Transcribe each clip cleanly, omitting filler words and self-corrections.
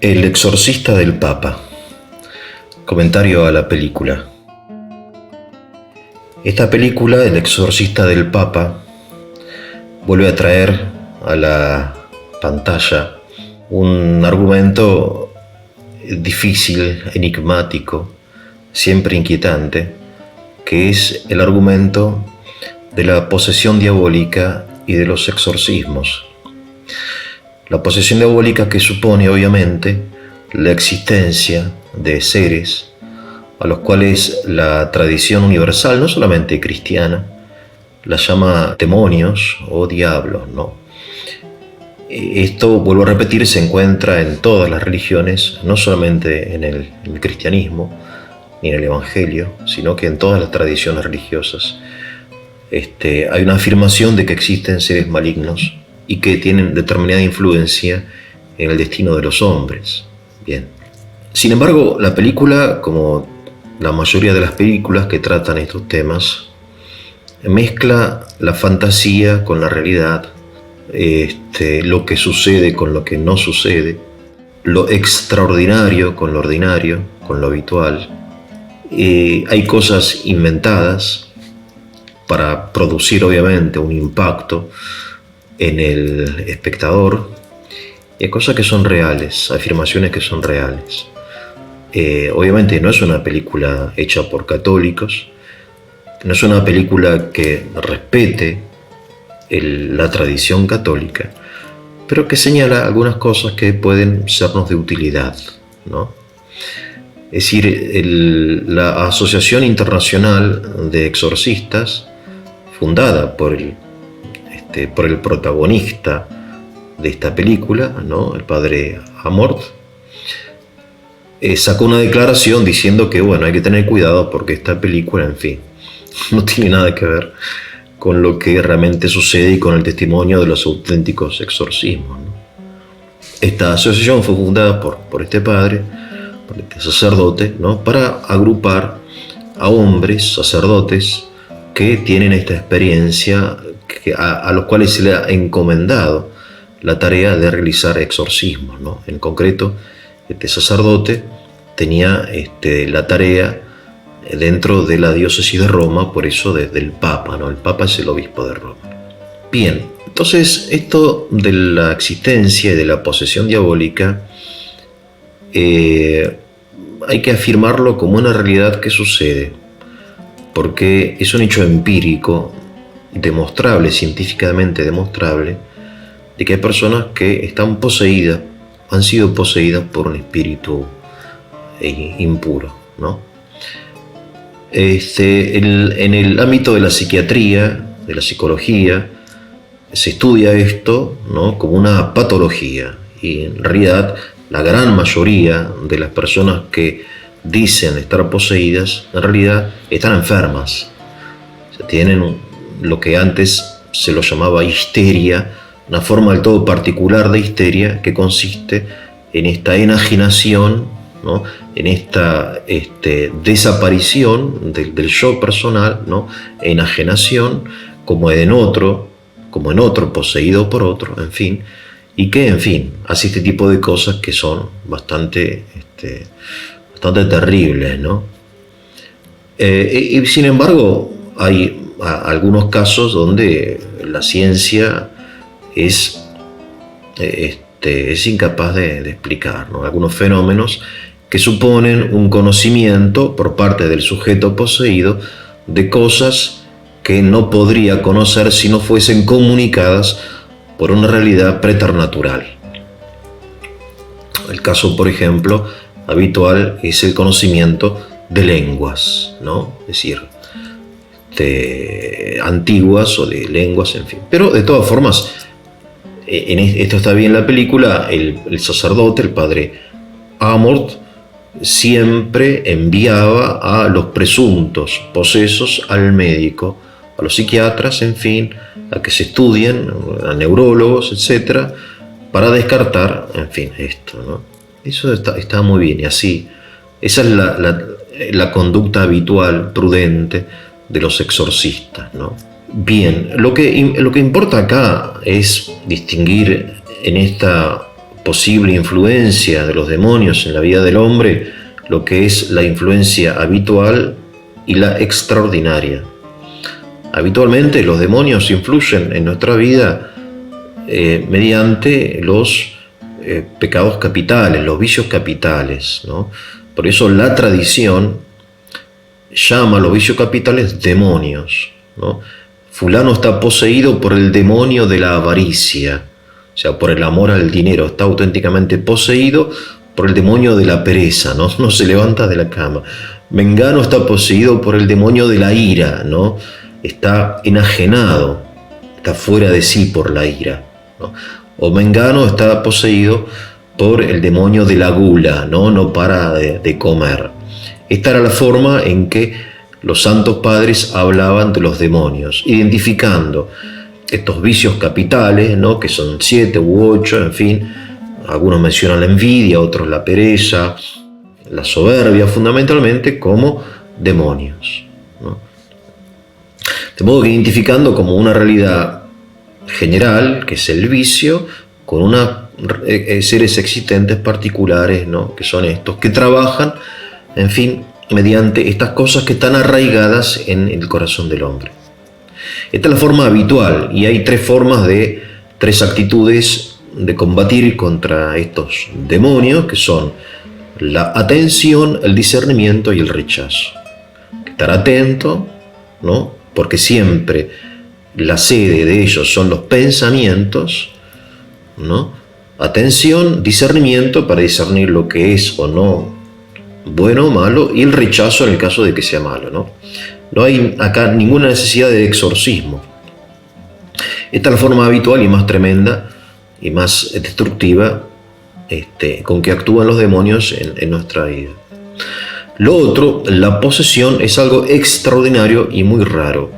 El exorcista del Papa. Comentario a la película. Esta película, El exorcista del Papa, vuelve a traer a la pantalla un argumento difícil, enigmático, siempre inquietante, que es el argumento de la posesión diabólica y de los exorcismos. La posesión diabólica, que supone obviamente la existencia de seres a los cuales la tradición universal, no solamente cristiana, la llama demonios o diablos, ¿no? Esto, vuelvo a repetir, se encuentra en todas las religiones, no solamente en el cristianismo ni en el evangelio, sino que en todas las tradiciones religiosas. Hay una afirmación de que existen seres malignos y que tienen determinada influencia en el destino de los hombres. Bien. Sin embargo, la película, como la mayoría de las películas que tratan estos temas, mezcla la fantasía con la realidad, lo que sucede con lo que no sucede, lo extraordinario con lo ordinario, con lo habitual. Hay cosas inventadas para producir obviamente un impacto en el espectador, y hay cosas que son reales, afirmaciones que son reales. Obviamente no es una película hecha por católicos, no es una película que respete la tradición católica, pero que señala algunas cosas que pueden sernos de utilidad, ¿no? Es decir, la Asociación Internacional de Exorcistas, fundada por el protagonista de esta película, ¿no?, el padre Amorth, sacó una declaración diciendo que, bueno, hay que tener cuidado porque esta película, en fin, no tiene nada que ver con lo que realmente sucede y con el testimonio de los auténticos exorcismos, ¿no? Esta asociación fue fundada por este padre, por este sacerdote, ¿no?, para agrupar a hombres, sacerdotes, que tienen esta experiencia, a los cuales se le ha encomendado la tarea de realizar exorcismos, ¿no? En concreto, este sacerdote tenía la tarea dentro de la diócesis de Roma, por eso desde el Papa, ¿no? El Papa es el obispo de Roma. Bien, entonces esto de la existencia y de la posesión diabólica hay que afirmarlo como una realidad que sucede, porque es un hecho empírico, demostrable, científicamente demostrable, de que hay personas que están poseídas, han sido poseídas por un espíritu impuro, ¿no? En el ámbito de la psiquiatría, de la psicología, se estudia esto, ¿no?, como una patología, y en realidad la gran mayoría de las personas que dicen estar poseídas, en realidad están enfermas. O sea, tienen lo que antes se lo llamaba histeria, una forma del todo particular de histeria que consiste en esta enajenación, ¿no?, en esta desaparición del yo personal, ¿no?, enajenación, como en otro poseído por otro, en fin, y que, en fin, hace este tipo de cosas que son bastante terribles, ¿no? Y sin embargo, hay algunos casos donde la ciencia es incapaz de explicar, ¿no?, algunos fenómenos que suponen un conocimiento por parte del sujeto poseído de cosas que no podría conocer si no fuesen comunicadas por una realidad preternatural. El caso, por ejemplo, habitual es el conocimiento de lenguas, ¿no? Es decir, antiguas o de lenguas, en fin. Pero de todas formas, esto está bien en la película, el sacerdote, el padre Amorth, siempre enviaba a los presuntos posesos al médico, a los psiquiatras, en fin, a que se estudien, a neurólogos, etcétera, para descartar, en fin, esto, ¿no? Eso está muy bien, y así, esa es la conducta habitual, prudente, de los exorcistas, ¿no? Bien, lo que importa acá es distinguir en esta posible influencia de los demonios en la vida del hombre, lo que es la influencia habitual y la extraordinaria. Habitualmente los demonios influyen en nuestra vida mediante los pecados capitales, los vicios capitales, ¿no? Por eso la tradición llama a los vicios capitales demonios, ¿no? Fulano está poseído por el demonio de la avaricia, o sea, por el amor al dinero. Está auténticamente poseído por el demonio de la pereza, ¿no? No se levanta de la cama. Mengano está poseído por el demonio de la ira, ¿no? Está enajenado, está fuera de sí por la ira, ¿no? O Mengano está poseído por el demonio de la gula, ¿no? No para de comer. Esta era la forma en que los santos padres hablaban de los demonios, identificando estos vicios capitales, ¿no? Que son 7 u 8, en fin. Algunos mencionan la envidia, otros la pereza, la soberbia, fundamentalmente como demonios, ¿no? De modo que identificando como una realidad general, que es el vicio, con unos seres existentes particulares, ¿no? Que son estos, que trabajan, en fin, mediante estas cosas que están arraigadas en el corazón del hombre. Esta es la forma habitual, y hay tres actitudes de combatir contra estos demonios, que son la atención, el discernimiento y el rechazo. Estar atento, ¿no? Porque siempre la sede de ellos son los pensamientos, ¿no? Atención, discernimiento para discernir lo que es o no bueno o malo, y el rechazo en el caso de que sea malo, ¿no? No hay acá ninguna necesidad de exorcismo. Esta es la forma habitual y más tremenda y más destructiva con que actúan los demonios en nuestra vida. Lo otro, la posesión, es algo extraordinario y muy raro.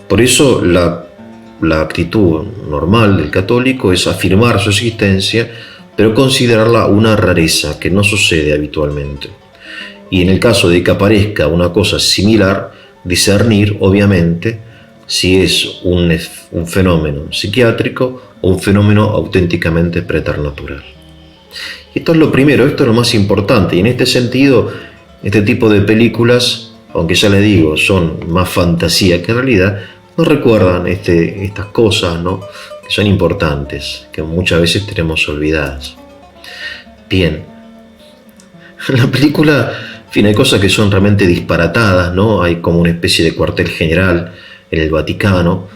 Por eso la actitud normal del católico es afirmar su existencia, pero considerarla una rareza que no sucede habitualmente. Y en el caso de que aparezca una cosa similar, discernir, obviamente, si es un fenómeno psiquiátrico o un fenómeno auténticamente preternatural. Esto es lo primero, esto es lo más importante. Y en este sentido, este tipo de películas, aunque ya les digo, son más fantasía que realidad, nos recuerdan estas cosas, ¿no? Que son importantes, que muchas veces tenemos olvidadas. Bien, en la película, en fin, hay cosas que son realmente disparatadas, ¿no? Hay como una especie de cuartel general en el Vaticano,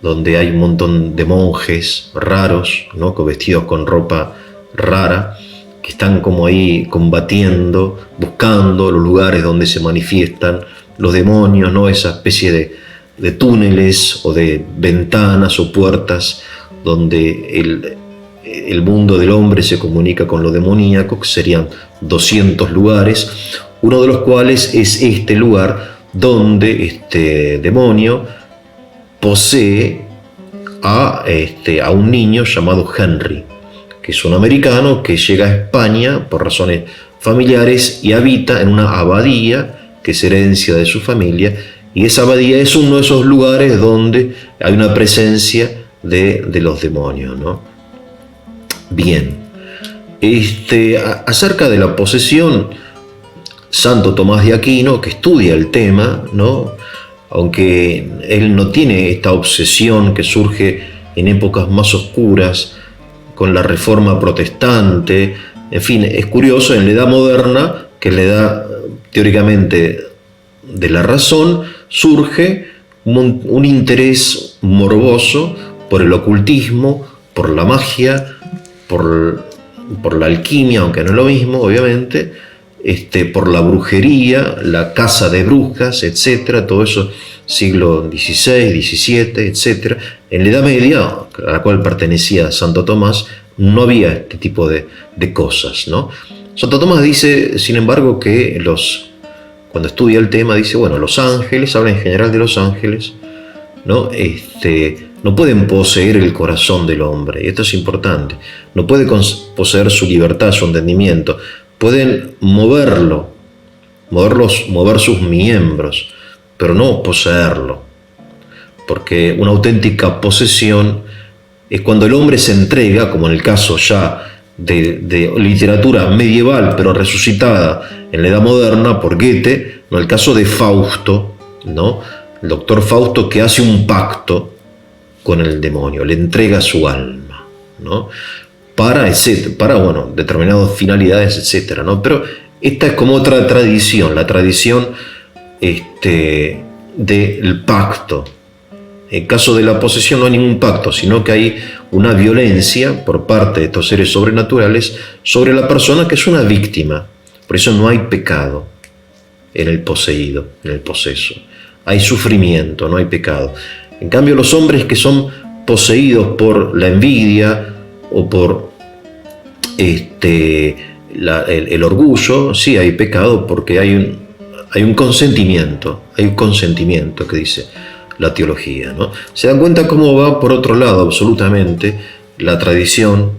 donde hay un montón de monjes raros, ¿no? Vestidos con ropa rara, que están como ahí combatiendo, buscando los lugares donde se manifiestan los demonios, ¿no? Esa especie de túneles o de ventanas o puertas donde el mundo del hombre se comunica con lo demoníaco, que serían 200 lugares, uno de los cuales es este lugar donde este demonio posee a un niño llamado Henry, que es un americano que llega a España por razones familiares y habita en una abadía que es herencia de su familia, y esa abadía es uno de esos lugares donde hay una presencia de los demonios, ¿no? Bien, acerca de la posesión, Santo Tomás de Aquino, que estudia el tema, ¿no? Aunque él no tiene esta obsesión que surge en épocas más oscuras con la Reforma Protestante, en fin, es curioso, en la Edad Moderna, que es la edad teóricamente de la razón, surge un interés morboso por el ocultismo, por la magia, por la alquimia, aunque no es lo mismo, obviamente, por la brujería, la caza de brujas, etcétera, todo eso siglo XVI, XVII, etcétera. En la Edad Media, a la cual pertenecía Santo Tomás, no había este tipo de cosas, ¿no? Santo Tomás dice, sin embargo, que cuando estudia el tema, dice, bueno, los ángeles, habla en general de los ángeles, ¿no? No pueden poseer el corazón del hombre, y esto es importante. No puede poseer su libertad, su entendimiento. Pueden mover sus miembros, pero no poseerlo. Porque una auténtica posesión es cuando el hombre se entrega, como en el caso ya de literatura medieval, pero resucitada en la Edad Moderna por Goethe, ¿no? El caso de Fausto, ¿no? El doctor Fausto, que hace un pacto con el demonio, le entrega su alma, ¿no? Para bueno, determinadas finalidades, etcétera, ¿no? Pero esta es como otra tradición, la tradición del pacto. En caso de la posesión no hay ningún pacto, sino que hay una violencia por parte de estos seres sobrenaturales sobre la persona, que es una víctima. Por eso no hay pecado en el poseído, en el poseso. Hay sufrimiento, no hay pecado. En cambio, los hombres que son poseídos por la envidia o por el orgullo, sí hay pecado, porque hay un consentimiento que dice la teología, ¿no? Se dan cuenta cómo va por otro lado absolutamente la tradición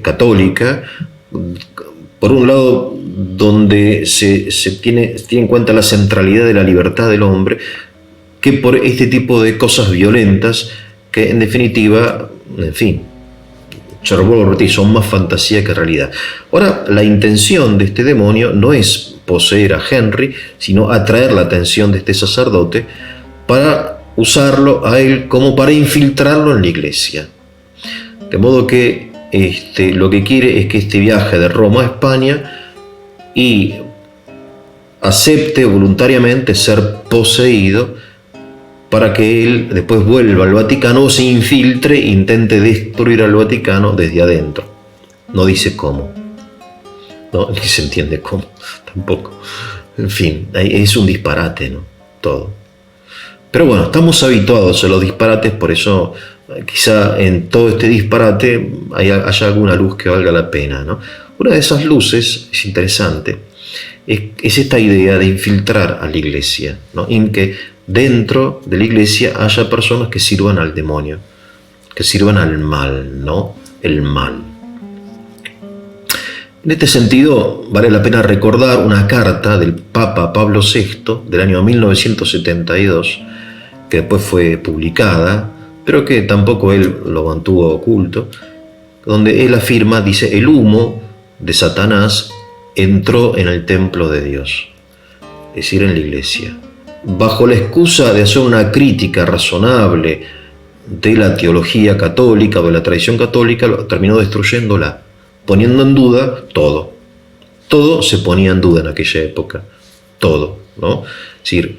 católica. Por un lado, donde se tiene en cuenta la centralidad de la libertad del hombre, que por este tipo de cosas violentas que en definitiva, en fin, yo vuelvo a repetir, son más fantasía que realidad. Ahora, la intención de este demonio no es poseer a Henry, sino atraer la atención de este sacerdote para usarlo a él como para infiltrarlo en la iglesia. De modo que lo que quiere es que este viaje de Roma a España y acepte voluntariamente ser poseído, para que él después vuelva al Vaticano o se infiltre e intente destruir al Vaticano desde adentro. No dice cómo, ¿no? Ni se entiende cómo tampoco. En fin, es un disparate, ¿no? Todo. Pero bueno, estamos habituados a los disparates, por eso quizá en todo este disparate haya alguna luz que valga la pena, ¿no? Una de esas luces, es interesante, es esta idea de infiltrar a la iglesia, ¿no? En que dentro de la iglesia haya personas que sirvan al demonio, que sirvan al mal, ¿no? El mal. En este sentido, vale la pena recordar una carta del Papa Pablo VI del año 1972, que después fue publicada, pero que tampoco él lo mantuvo oculto, donde él afirma, dice: el humo de Satanás entró en el templo de Dios, es decir, en la iglesia. Bajo la excusa de hacer una crítica razonable de la teología católica o de la tradición católica, terminó destruyéndola, poniendo en duda todo. Todo se ponía en duda en aquella época, todo, ¿no? Es decir,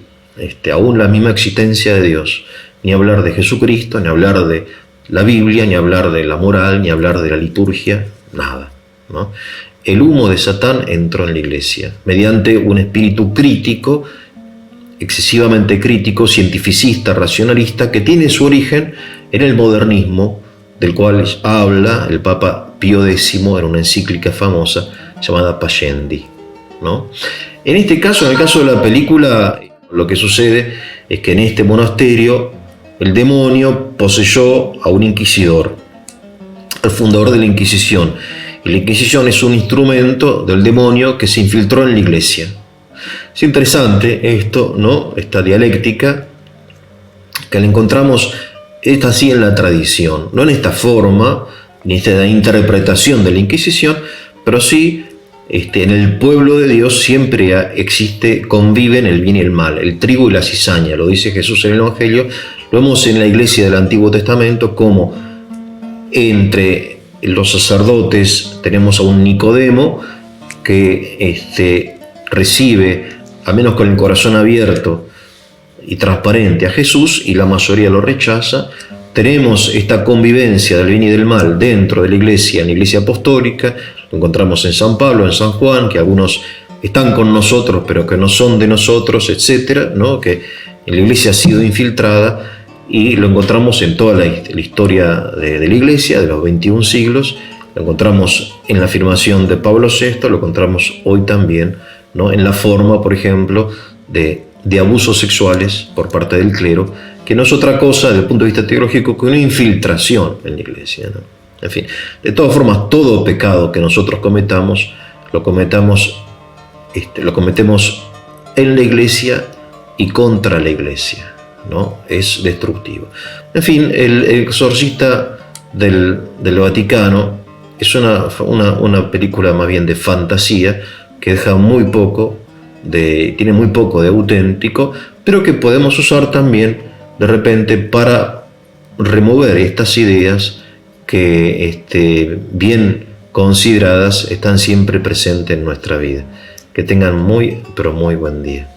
aún la misma existencia de Dios, ni hablar de Jesucristo, ni hablar de la Biblia, ni hablar de la moral, ni hablar de la liturgia, nada, ¿no? El humo de Satán entró en la iglesia mediante un espíritu crítico, excesivamente crítico, cientificista, racionalista, que tiene su origen en el modernismo, del cual habla el Papa Pío X en una encíclica famosa llamada Pascendi, ¿no? En este caso, en el caso de la película, lo que sucede es que en este monasterio el demonio poseyó a un inquisidor, el fundador de la Inquisición. Y la Inquisición es un instrumento del demonio que se infiltró en la iglesia. Es interesante esto, ¿no? Esta dialéctica que la encontramos, esta sí, en la tradición, no en esta forma, ni esta interpretación de la Inquisición, pero sí en el pueblo de Dios siempre conviven el bien y el mal, el trigo y la cizaña, lo dice Jesús en el Evangelio. Lo vemos en la iglesia del Antiguo Testamento, como entre los sacerdotes tenemos a un Nicodemo que recibe, al menos con el corazón abierto y transparente, a Jesús, y la mayoría lo rechaza. Tenemos esta convivencia del bien y del mal dentro de la iglesia, en la iglesia apostólica. Lo encontramos en San Pablo, en San Juan, que algunos están con nosotros pero que no son de nosotros, etcétera, ¿no? Que en la iglesia ha sido infiltrada, y lo encontramos en toda la historia de la iglesia, de los 21 siglos. Lo encontramos en la afirmación de Pablo VI, lo encontramos hoy también, ¿no? En la forma, por ejemplo, de abusos sexuales por parte del clero, que no es otra cosa desde el punto de vista teológico que una infiltración en la iglesia, ¿no? En fin, de todas formas, todo pecado que nosotros cometamos, lo cometemos en la iglesia y contra la iglesia, ¿no? Es destructivo. En fin, el exorcista del Vaticano es una película más bien de fantasía que deja muy poco tiene muy poco de auténtico, pero que podemos usar también de repente para remover estas ideas que bien consideradas están siempre presentes en nuestra vida. Que tengan muy, pero muy buen día.